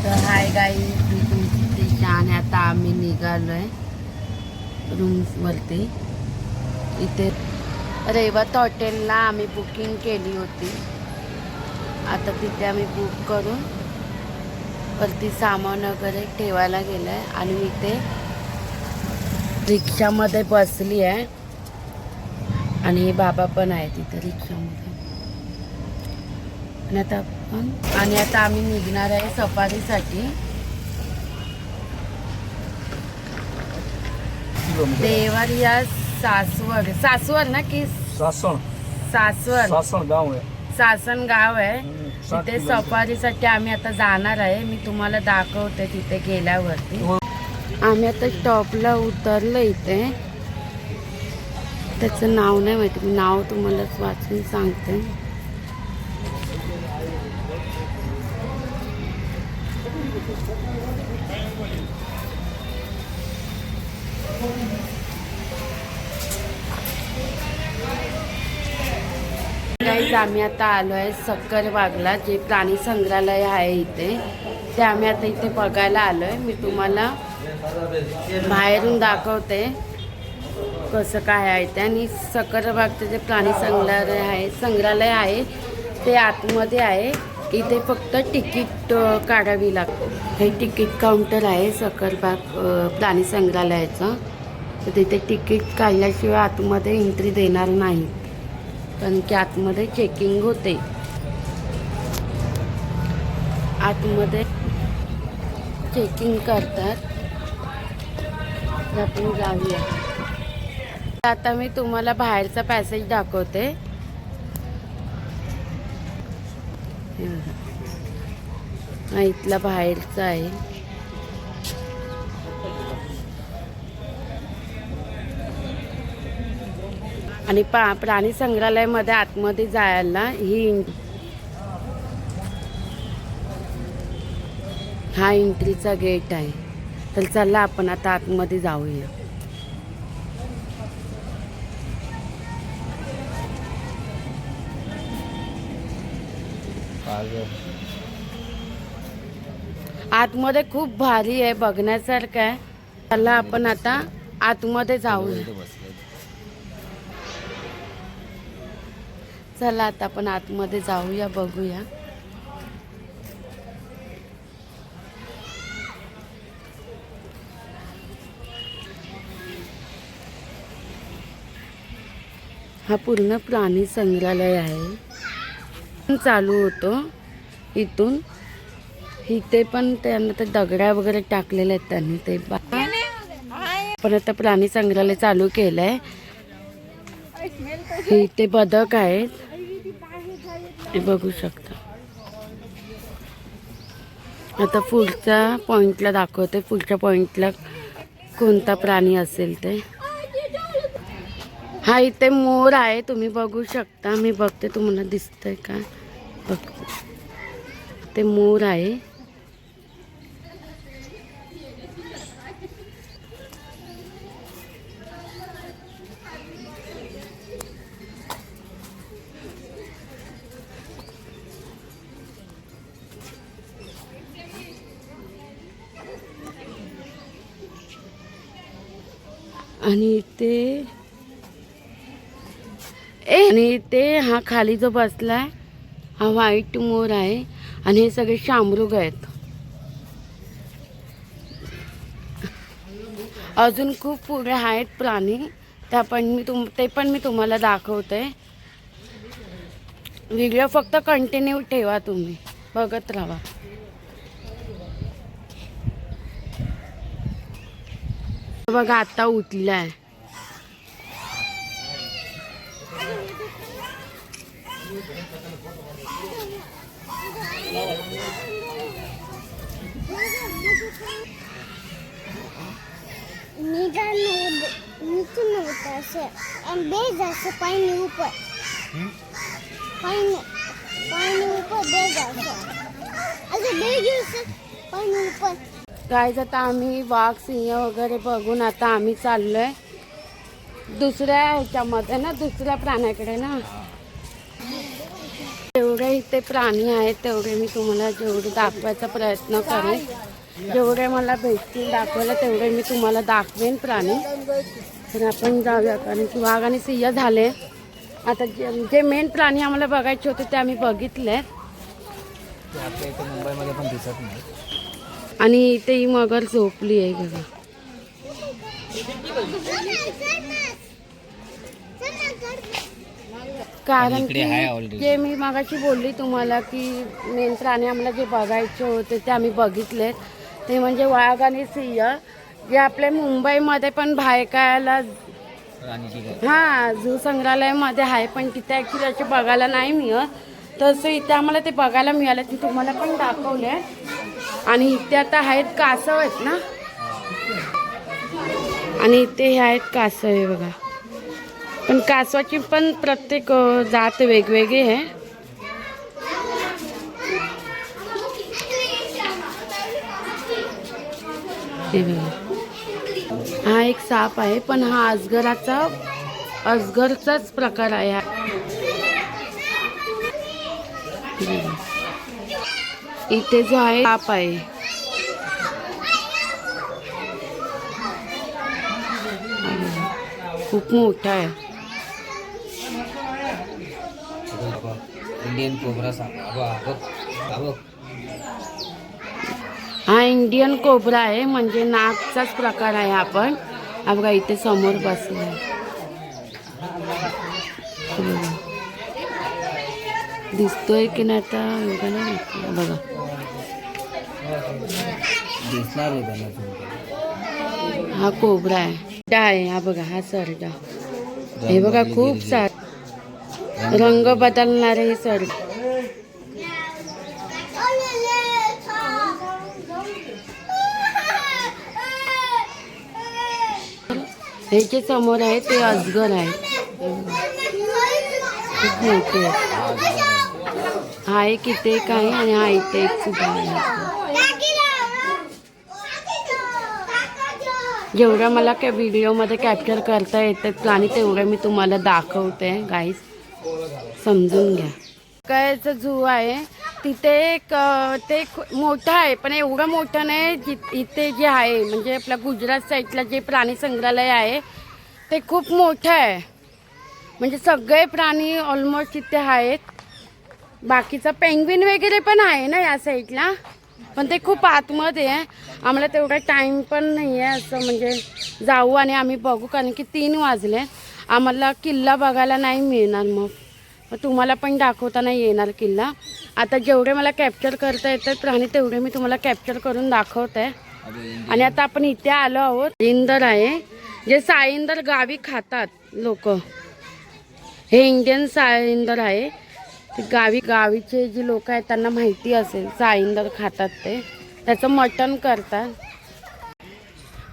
तर hi guys, मी तुमची त्रिशा आणि आता आम्ही निघालोय रूम्सवरती. इथे रेवत हॉटेलला आम्ही बुकिंग केली होती. आता तिथे आम्ही बुक करून वरती सामान वगैरे ठेवायला गेलं आहे आणि मी ते रिक्षामध्ये बसली आहे आणि हे बाबा पण आहे तिथे रिक्षामध्ये. आणि आता आम्ही निघणार आहे सफारीसाठी. देवर या सासवड ना की सासन गाव आहे. तिथे सफारीसाठी आम्ही आता जाणार आहे. मी तुम्हाला दाखवते तिथे गेल्यावरती. आम्ही आता स्टॉपला उतरलो. इथे त्याचं नाव नाही माहिती, मी नाव तुम्हाला वाचून सांगते. आम्ही आता आलो आहे सक्करबागला, जे प्राणी संग्रहालय आहे इथे. ते आम्ही आता इथे बघायला आलो आहे. मी तुम्हाला बाहेरून दाखवते कसं काय आहे ते. आणि सक्करबागचं जे प्राणी संग्रहालय आहे ते आतमध्ये आहे. इथे फक्त तिकीट काढावी लागते. हे तिकीट काउंटर आहे सक्करबाग प्राणी संग्रहालयाचं. तर तिथे तिकीट काढल्याशिवाय आतमध्ये एंट्री देणार नाही, कारण की आतमध्ये चेकिंग होते. आतमध्ये चेकिंग करतात. आपण जाऊया. आता मी तुम्हाला बाहेरचा पॅसेज दाखवते. हा इथला बाहेरचा आहे. आणि प्राणी संग्रहालयामध्ये आतमध्ये जायला हा एंट्रीचा गेट आहे. तर चला आपण आता आतमध्ये जाऊया. आतमध्ये खूप भारी आहे, बघण्यासारखं आहे. चला आपण आता आतमध्ये जाऊया. चला आता आपण आतमध्ये जाऊया, बघूया. हा पूर्ण प्राणी संग्रहालय आहे. चालू होतो इथून. इथे पण त्यांना ते दगड्या वगैरे टाकलेले आहेत त्यांनी. ते पण आता प्राणी संग्रहालय चालू केलंय. इथे बदक आहेत, हे बघू शकता. आता पुढच्या पॉइंटला दाखवते, पुढच्या पॉइंटला कोणता प्राणी असेल ते. हा इथे मोर आहे, तुम्ही बघू शकता. मी बघते तुम्हाला दिसतंय का. बघ ते मोर आहे. आणि ते हा खाली जो बसलाय हा व्हाईट मोर आहे. आणि हे सगळे शामरुग आहेत. अजून खूप पुढे आहेत प्राणी. ते पण मी तुम्हाला दाखवते. व्हिडिओ फक्त कंटिन्यू ठेवा, तुम्ही बघत राहा. बघा आता उठलाय. काय आता आम्ही वाघ सिंह वगैरे बघून आता आम्ही चाललोय दुसऱ्या ह्याच्यामध्ये ना, दुसऱ्या प्राण्याकडे ना. जेवढे इथे प्राणी आहेत तेवढे मी तुम्हाला जेवढे दाखवायचा प्रयत्न करेन. जेवढे मला भेटतील दाखवायला तेवढे मी तुम्हाला दाखवेन प्राणी. तर आपण जाऊया, कारण की वाघ आणि सिंह झाले. आता जे मेन प्राणी आम्हाला बघायचे होते ते आम्ही बघितले. मुंबईमध्ये पण दिसत नाही. आणि इथे ही मगर झोपली आहे बघा. कारण की जे मी मगाशी बोलली तुम्हाला की मेन प्राणी आम्हाला जे बघायचे होते ते आम्ही बघितले. ते म्हणजे वाघ आणि सिंह, जे आपल्या मुंबईमध्ये पण बायकाला झू संग्रहालयामध्ये आहे, पण तिथे ॲक्च्युली असे बघायला नाही मिळत. तसं इथे आम्हाला ते बघायला मिळालं, ते तुम्हाला पण दाखवले. आणि इथे आता आहेत कासव आहेत ना, आणि इथे हे आहेत कासव आहे बघा. पण कासवाची पण प्रत्येक जात वेगवेगळी आहे. हा एक साप आहे, पण हा अजगरचाच प्रकार आहे. इथे जो आहे साप आहे, खूप मोठा आहे. इंडियन कोबरा साप. हा इंडियन कोबरा आहे, म्हणजे नागचाच प्रकार आहे. आपण हा बघा इथे समोर बसला आहे. दिसतोय की नाही आता बघा. हा कोबरा आहे. हा बघा हा सरडा. हे बघा खूप सारे रंग बदलणारे हे सरडे. हे जे समोर आहे ते अजगर आहे. खूप मोठे हा एक इथे एक आहे आणि हा इथे एक सुद्धा आहे. जेवढं मला व्हिडिओमध्ये कॅप्चर करता येतात प्राणी तेवढं मी तुम्हाला दाखवते गाईस, समजून घ्या. कायचं झू आहे तिथे एक ते मोठं आहे, पण एवढं मोठं नाही. इथे जे आहे म्हणजे आपल्या गुजरात साईडला जे प्राणी संग्रहालय आहे ते खूप मोठं आहे. म्हणजे सगळे प्राणी ऑलमोस्ट इथे आहेत. बाकीचा पेंग्विन वगैरे पण आहे ना या साईडला, पण ते खूप आतमध्ये आहे. आम्हाला तेवढा टाईम पण नाही आहे असं म्हणजे जाऊ आणि आम्ही बघू, कारण की 3 वाजले. आम्हाला किल्ला बघायला नाही मिळणार. मग तुम्हाला पण दाखवता नाही येणार किल्ला. आता जेवढे मला कॅप्चर करता येतात प्राणी तेवढे मी तुम्हाला कॅप्चर करून दाखवते. आणि आता आपण इथे आलो आहोत. साळींदर आहे, जे साळींदर गावी खातात लोक. हे इंडियन साळींदर आहे. गावीचे जे लोक आहेत त्यांना माहिती असेल साळींदर खातात, ते त्याचं मटण करतात.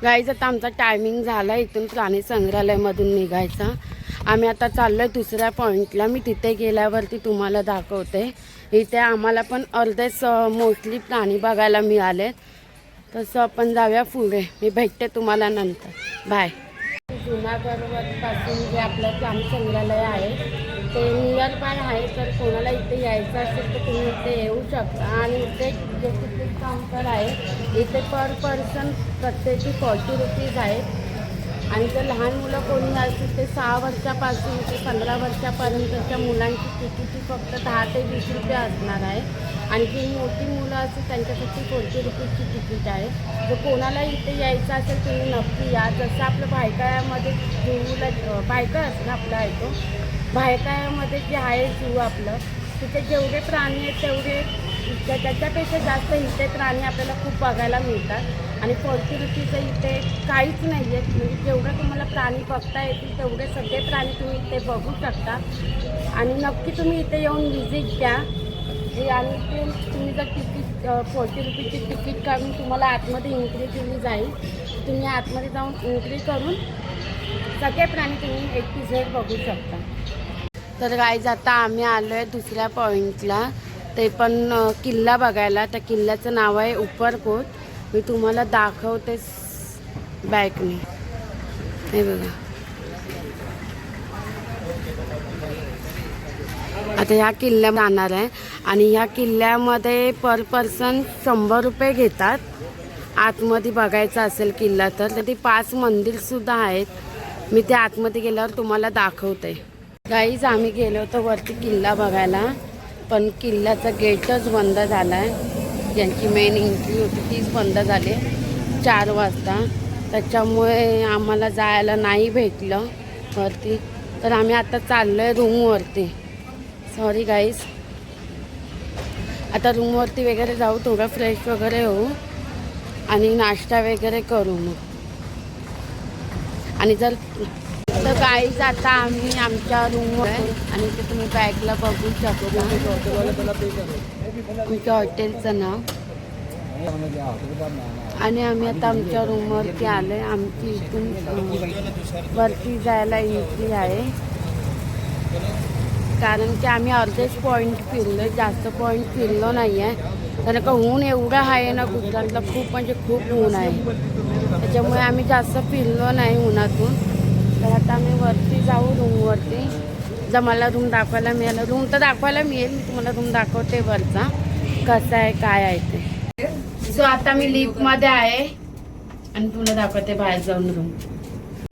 गाईज आता आमचा टायमिंग झाला इथून प्राणी संग्रहालयामधून निघायचा. आम्ही आता चाललो आहे दुसऱ्या पॉईंटला. मी तिथे गेल्यावरती तुम्हाला दाखवते. इथे आम्हाला पण अर्धेच मोस्टली प्राणी बघायला मिळाले. तसं आपण जाऊया पुढे. मी भेटते तुम्हाला नंतर. बाय. जुनागडपासून जे आपलं प्राणी संग्रहालय आहे ते नियर बाय आहे. तर कोणाला इथे यायचं असेल तर तुम्ही इथे येऊ शकता. आणि इथे जे तिकीट काउंटर आहे इथे पर पर्सन प्रत्येकी 40 रुपीज आहेत. आणि जर लहान मुलं कोणी असतील ते 6 वर्षापासून ते 15 वर्षापर्यंतच्या मुलांची तिकीट फक्त 10 ते 20 रुपये असणार आहे. आणखी मोठी मुलं असतील त्यांच्यासाठी 40 रुपीजची तिकीट आहे. जर कोणाला इथे यायचं असेल तुम्ही नक्की या. जसं आपलं भायखळ्यामध्ये झूला भायखळा असं आपला आहे तो भायखळ्यामध्ये जे आहे झू आपलं, तिथे जेवढे प्राणी आहेत तेवढे त्याच्यापेक्षा जास्त इथे प्राणी आपल्याला खूप बघायला मिळतात. आणि 40 रुपीचं इथे काहीच नाही आहेत. म्हणजे जेवढं तुम्हाला प्राणी बघता येतील तेवढे सगळे प्राणी तुम्ही इथे बघू शकता. आणि नक्की तुम्ही इथे येऊन व्हिजिट द्या. आणि ते तुम्ही जर तिकीट 40 रुपीची तिकीट काढून तुम्हाला आतमध्ये एंट्री दिली जाईल. तुम्ही आतमध्ये जाऊन एंट्री करून सगळे प्राणी तुम्ही A to Z बघू शकता. तर गाईज आता आम्ही आलो आहे दुसऱ्या पॉईंटला, ते पण किल्ला बघायला. त्या किल्ल्याचं नाव आहे उपरकोट. मी तुम्हाला दाखवते बॅकने. हे बघा आता ह्या किल्ल्यात जाणार आहे आणि ह्या किल्ल्यामध्ये पर पर्सन 100 रुपये घेतात. आतमध्ये बघायचं असेल किल्ला तर ती 5 मंदिरसुद्धा आहेत. मी ते आतमध्ये गेल्यावर तुम्हाला दाखवते. गाईज आम्ही गेलो होतो वरती किल्ला बघायला, पण किल्ल्याचा गेटच बंद झाला आहे. ज्यांची मेन एंट्री होती तीच बंद झाली 4 वाजता. त्याच्यामुळे आम्हाला जायला नाही भेटलं वरती. तर आम्ही आता चाललो आहे रूमवरती. Sorry guys. आता रूमवरती वगैरे जाऊ, थोडं फ्रेश वगैरे होऊ आणि नाश्ता वगैरे करू मग. आणि जर तर गाईज आता आम्ही आमच्या रूमवर आहे आणि ते तुम्ही बॅगला बघू शकता आमच्या हॉटेलचं नाव. आणि आम्ही आता आमच्या रूमवरती आलो आहे. आमची इथून वरती जायला एंट्री आहे, कारण की आम्ही अर्धेच पॉईंट फिरलो, जास्त पॉईंट फिरलो नाही आहे. कारण का ऊन एवढं आहे ना गुजरातला, खूप म्हणजे खूप ऊन आहे. त्याच्यामुळे आम्ही जास्त फिरलो नाही उन्हातून. तर आता आम्ही वरती जाऊ रूमवरती. जर मला रूम दाखवायला मिळालं, रूम तर दाखवायला मिळेल, मी तुम्हाला रूम दाखवते वरचा कसं आहे काय आहे ते. सो आता मी लिफ्टमध्ये आहे आणि तुला दाखवते बाहेर जाऊन रूम.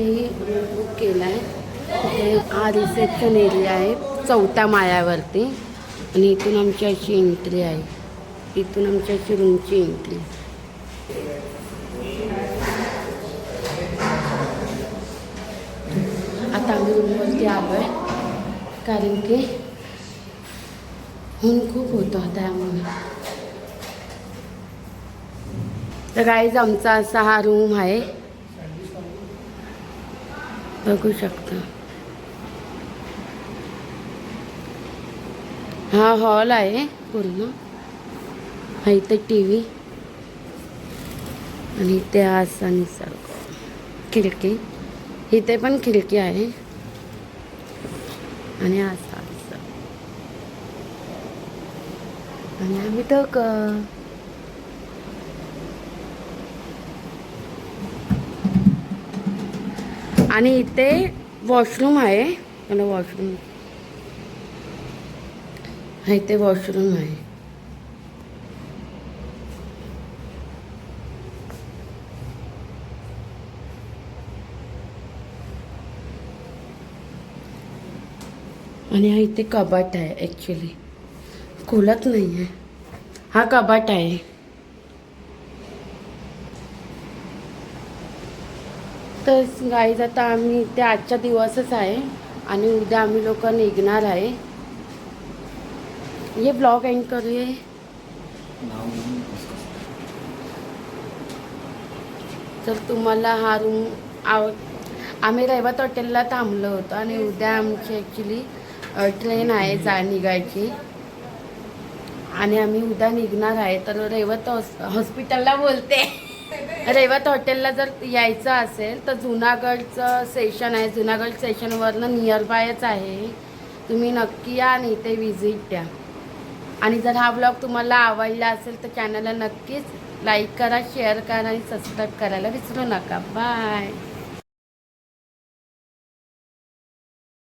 मी बुक केला आहे. हा रिसेप्शन एरिया आहे 4थ्या माळ्यावरती आणि इथून आमची अशी एंट्री आहे. इथून आमच्या अशी रूमची एंट्री. आता आम्ही रूमवरती आलो आहे कारण की ऊन खूप होतं त्यामुळे. तर गाईज आमचा असा हा रूम आहे, बघू शकता. हा हॉल आहे पूर्ण. हा इथे TV आणि इथे असा निसर्ग, खिडकी, इथे पण खिडकी आहे आणि असा असं. आणि आम्ही तर आणि इथे वॉशरूम आहे. मला वॉशरूम, हा इथे वॉशरूम आहे. आणि हा इथे कबाट आहे. ॲक्च्युली खोलत नाही आहे, हा कबाट आहे. तर गाईज आता आम्ही इथे आजचा दिवसच आहे आणि उद्या आम्ही लोक निघणार आहे. ये ब्लॉग एंड करूया. तर तुम्हाला हा रूम आम्ही रैवत हॉटेलला थांबलो होतो आणि उद्या आमची ॲक्च्युली ट्रेन आहे निघायची आणि आम्ही उद्या निघणार आहे. तर रैवत हॉस्पिटलला बोलते रैवत हॉटेलला जर यायचं असेल तर जुनागडचं स्टेशन आहे. जुनागड स्टेशनवरनं नियरबायच आहे. तुम्ही नक्की या आणि इथे विजिट द्या. आणि जर हा ब्लॉग तुम्हाला आवडला असेल तर चॅनलला नक्कीच लाईक करा, शेअर करा आणि सबस्क्राईब करायला विसरू नका. बाय.